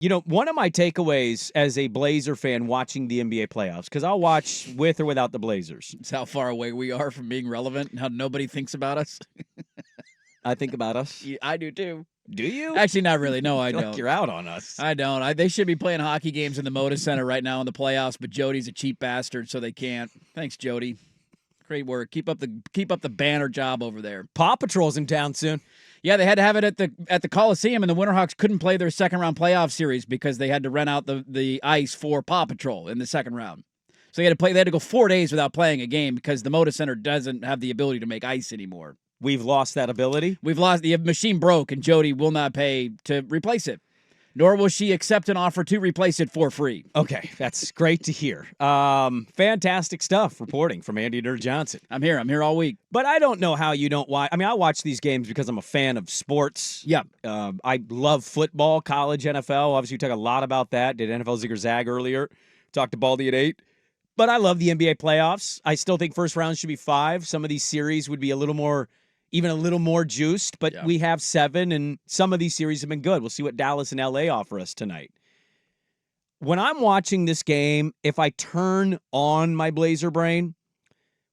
One of my takeaways as a Blazer fan watching the NBA playoffs, because I'll watch with or without the Blazers. It's how far away we are from being relevant and how nobody thinks about us. I think about us. Yeah, I do too. Do you? Actually, not really. No, I feel don't. Like you're out on us. I don't. They should be playing hockey games in the Moda Center right now in the playoffs, but Jody's a cheap bastard, so they can't. Thanks, Jody. Great work. Keep up the banner job over there. Paw Patrol's in town soon. Yeah, they had to have it at the Coliseum, and the Winterhawks couldn't play their second round playoff series because they had to rent out the ice for Paw Patrol in the second round. So they had to go 4 days without playing a game because the Moda Center doesn't have the ability to make ice anymore. We've lost that ability? We've lost. The machine broke, and Jody will not pay to replace it. Nor will she accept an offer to replace it for free. Okay, that's great to hear. Fantastic stuff reporting from Andy Nerd Johnson. I'm here all week. But I don't know how you don't watch. I mean, I watch these games because I'm a fan of sports. Yeah. I love football, college, NFL. Obviously, we talk a lot about that. Did NFL Zigger Zag earlier. Talked to Baldy at 8. But I love the NBA playoffs. I still think first round should be 5. Some of these series would be even a little more juiced, but we have 7, and some of these series have been good. We'll see what Dallas and LA offer us tonight. When I'm watching this game, if I turn on my Blazer brain,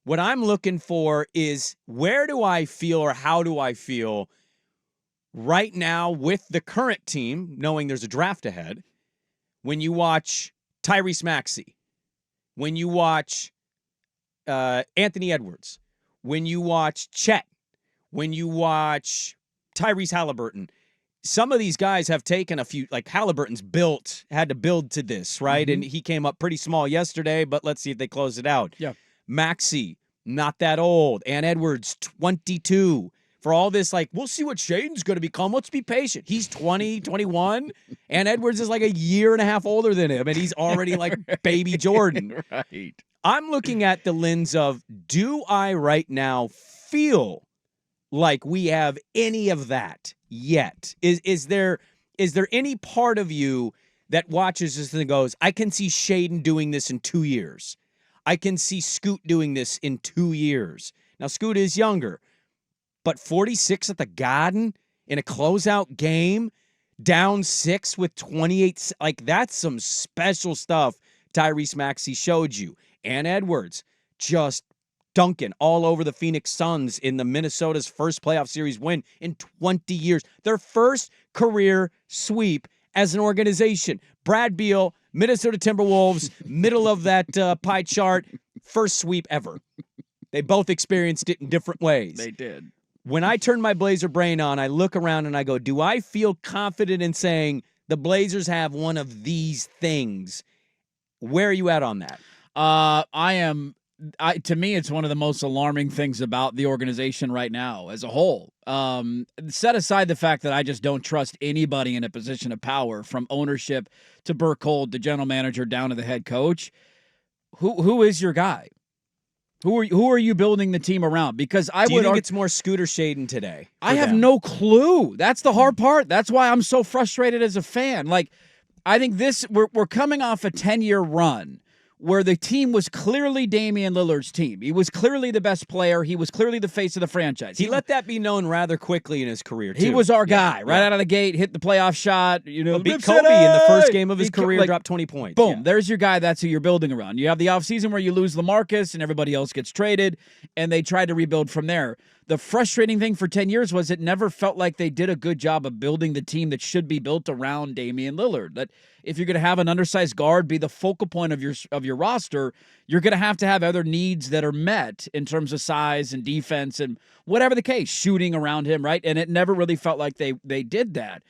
what I'm looking for is where do I feel or how do I feel right now with the current team, knowing there's a draft ahead, when you watch Tyrese Maxey, when you watch Anthony Edwards, when you watch Chet, when you watch Tyrese Halliburton. Some of these guys have taken a few, like Halliburton's had to build to this, right? Mm-hmm. And he came up pretty small yesterday, but let's see if they close it out. Yeah. Maxey, not that old. And Edwards, 22. For all this, we'll see what Shaden's going to become. Let's be patient. He's 20, 21. And Edwards is like a year and a half older than him, and he's already like baby Jordan. Right. I'm looking at the lens of, do I right now feel like we have any of that yet? Is there any part of you that watches this and goes, I can see Shaden doing this in 2 years. I can see Scoot doing this in 2 years. Now, Scoot is younger, but 46 at the Garden in a closeout game, down 6 with 28, that's some special stuff Tyrese Maxey showed you. And Edwards, just dunking all over the Phoenix Suns in the Minnesota's first playoff series win in 20 years. Their first career sweep as an organization. Brad Beal, Minnesota Timberwolves, middle of that pie chart, first sweep ever. They both experienced it in different ways. They did. When I turn my Blazer brain on, I look around and I go, do I feel confident in saying the Blazers have one of these things? Where are you at on that? To me, it's one of the most alarming things about the organization right now as a whole. Set aside the fact that I just don't trust anybody in a position of power, from ownership to Burkhold, the general manager, down to the head coach. Who is your guy? Who are you building the team around? Because Do you think it's more Scooter Shaden today? I have no clue. That's the hard part. That's why I'm so frustrated as a fan. I think we're coming off a 10-year run where the team was clearly Damian Lillard's team. He was clearly the best player. He was clearly the face of the franchise. He let that be known rather quickly in his career, too. He was our guy right out of the gate, hit the playoff shot. Beat Kobe in the first game of his career, dropped 20 points. Boom, there's your guy. That's who you're building around. You have the offseason where you lose LaMarcus and everybody else gets traded, and they try to rebuild from there. The frustrating thing for 10 years was it never felt like they did a good job of building the team that should be built around Damian Lillard. That if you're going to have an undersized guard be the focal point of your roster, you're going to have other needs that are met in terms of size and defense and whatever the case, shooting around him, right? And it never really felt like they did that.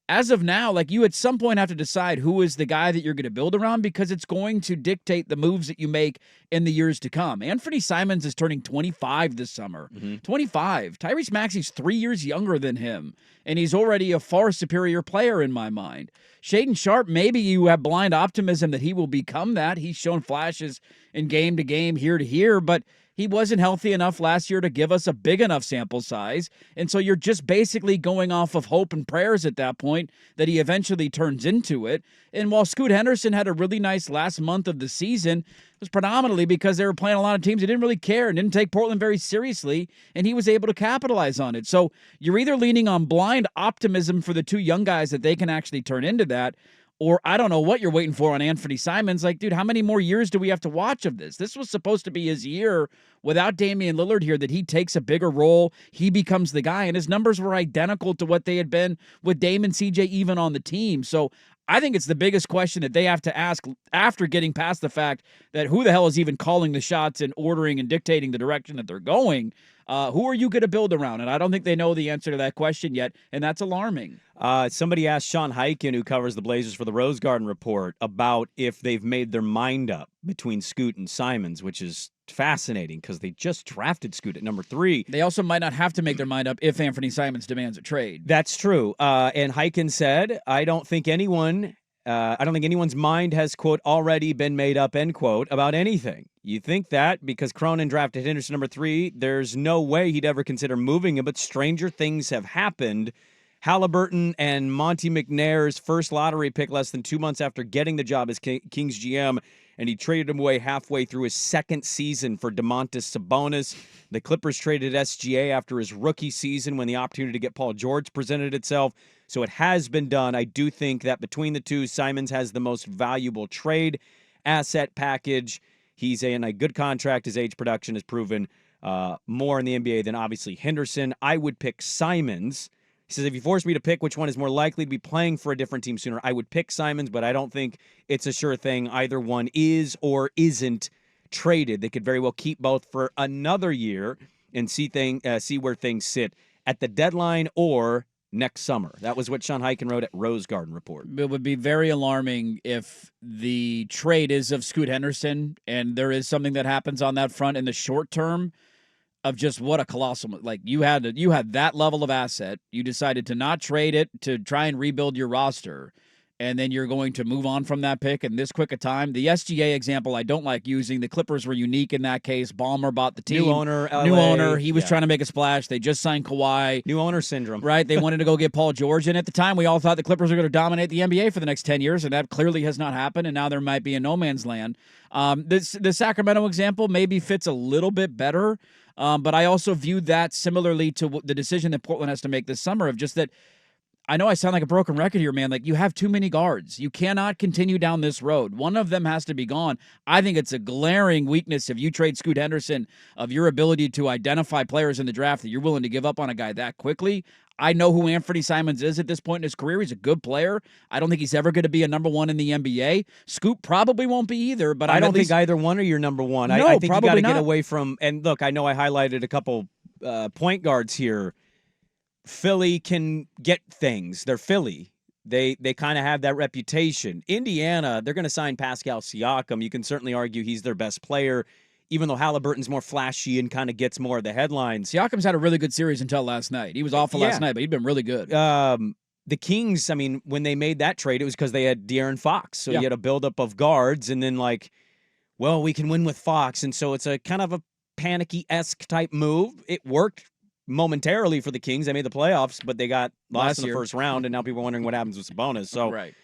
As of now, you at some point have to decide who is the guy that you're going to build around, because it's going to dictate the moves that you make in the years to come. Anthony Simons is turning 25 this summer. Mm-hmm. 25. Tyrese Maxey's 3 years younger than him, and he's already a far superior player in my mind. Shaden Sharp, maybe you have blind optimism that he will become that. He's shown flashes in game to game, here to here, but he wasn't healthy enough last year to give us a big enough sample size. And so you're just basically going off of hope and prayers at that point that he eventually turns into it. And while Scoot Henderson had a really nice last month of the season, it was predominantly because they were playing a lot of teams that didn't really care and didn't take Portland very seriously, and he was able to capitalize on it. So you're either leaning on blind optimism for the two young guys that they can actually turn into that, Or I don't know what you're waiting for on Anthony Simons. Like, dude, how many more years do we have to watch of this? This was supposed to be his year without Damian Lillard here, that he takes a bigger role. He becomes the guy, and his numbers were identical to what they had been with Dame and CJ even on the team. So I think it's the biggest question that they have to ask after getting past the fact that who the hell is even calling the shots and ordering and dictating the direction that they're going? Who are you going to build around? And I don't think they know the answer to that question yet, and that's alarming. Somebody asked Sean Hyken, who covers the Blazers for the Rose Garden Report, about if they've made their mind up between Scoot and Simons, which is fascinating because they just drafted Scoot at number 3. They also might not have to make their mind up if Anthony Simons demands a trade. That's true. And Hyken said, I don't think anyone's mind has, quote, already been made up, end quote, about anything. You think that because Cronin drafted Henderson number 3, there's no way he'd ever consider moving him, but stranger things have happened. Halliburton and Monty McNair's first lottery pick less than 2 months after getting the job as Kings GM, and he traded him away halfway through his second season for Domantas Sabonis. The Clippers traded SGA after his rookie season when the opportunity to get Paul George presented itself. So it has been done. I do think that between the two, Simons has the most valuable trade asset package. He's in a good contract. His age production has proven more in the NBA than obviously Henderson. I would pick Simons. He says, if you force me to pick which one is more likely to be playing for a different team sooner, I would pick Simons, but I don't think it's a sure thing. Either one is or isn't traded. They could very well keep both for another year and see where things sit at the deadline or next summer. That was what Sean Hyken wrote at Rose Garden Report. It would be very alarming if the trade is of Scoot Henderson and there is something that happens on that front in the short term of just what a colossal, like you had that level of asset. You decided to not trade it to try and rebuild your roster. And then you're going to move on from that pick in this quick a time. The SGA example I don't like using. The Clippers were unique in that case. Ballmer bought the team. New owner. He was trying to make a splash. They just signed Kawhi. New owner syndrome. Right? They wanted to go get Paul George. And at the time, we all thought the Clippers were going to dominate the NBA for the next 10 years. And that clearly has not happened. And now there might be a no man's land. The Sacramento example maybe fits a little bit better. But I also view that similarly to the decision that Portland has to make this summer of just that. I know I sound like a broken record here, man. Like, you have too many guards. You cannot continue down this road. One of them has to be gone. I think it's a glaring weakness if you trade Scoot Henderson of your ability to identify players in the draft that you're willing to give up on a guy that quickly. I know who Anthony Simons is at this point in his career. He's a good player. I don't think he's ever going to be a number one in the NBA. Scoot probably won't be either. But I don't think either one are your number one. No, I think you got to not. get away from. And look, I know I highlighted a couple point guards here. Philly can get things. They're Philly. They kind of have that reputation. Indiana, they're going to sign Pascal Siakam. You can certainly argue he's their best player, even though Halliburton's more flashy and kind of gets more of the headlines. Siakam's had a really good series until last night. He was awful last night, but he'd been really good. The Kings, I mean, when they made that trade, it was because they had De'Aaron Fox. So you had a buildup of guards, and then we can win with Fox. And so it's a kind of a panicky-esque type move. It worked momentarily for the Kings. They made the playoffs, but they got lost in the first round, and now people are wondering what happens with Sabonis. So, right.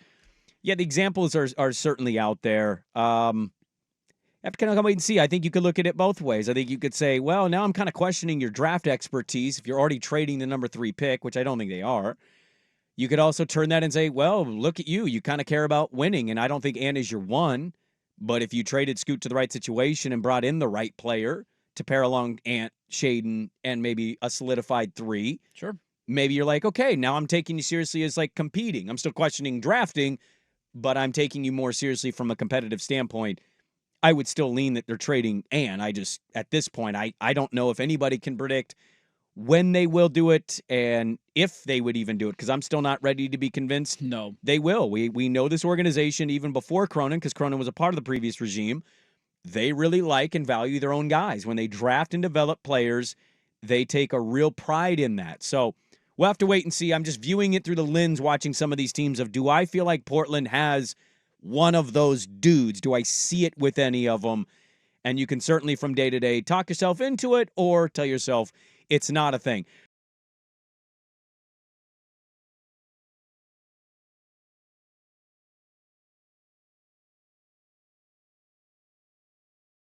Yeah, the examples are certainly out there. Have to kind of wait and see. I think you could look at it both ways. I think you could say, well, now I'm kind of questioning your draft expertise if you're already trading the number 3 pick, which I don't think they are. You could also turn that and say, well, look at you. You kind of care about winning, and I don't think Ant is your one. But if you traded Scoot to the right situation and brought in the right player to pair along Ant, Shaden, and maybe a solidified 3. Sure. Maybe you're like, okay, now I'm taking you seriously as competing. I'm still questioning drafting, but I'm taking you more seriously from a competitive standpoint. I would still lean that they're trading Ant. At this point, I don't know if anybody can predict when they will do it and if they would even do it, because I'm still not ready to be convinced. No. They will. We know this organization even before Cronin, because Cronin was a part of the previous regime. They really like and value their own guys. When they draft and develop players, they take a real pride in that. So we'll have to wait and see. I'm just viewing it through the lens, watching some of these teams of, do I feel like Portland has one of those dudes? Do I see it with any of them? And you can certainly from day to day talk yourself into it or tell yourself it's not a thing.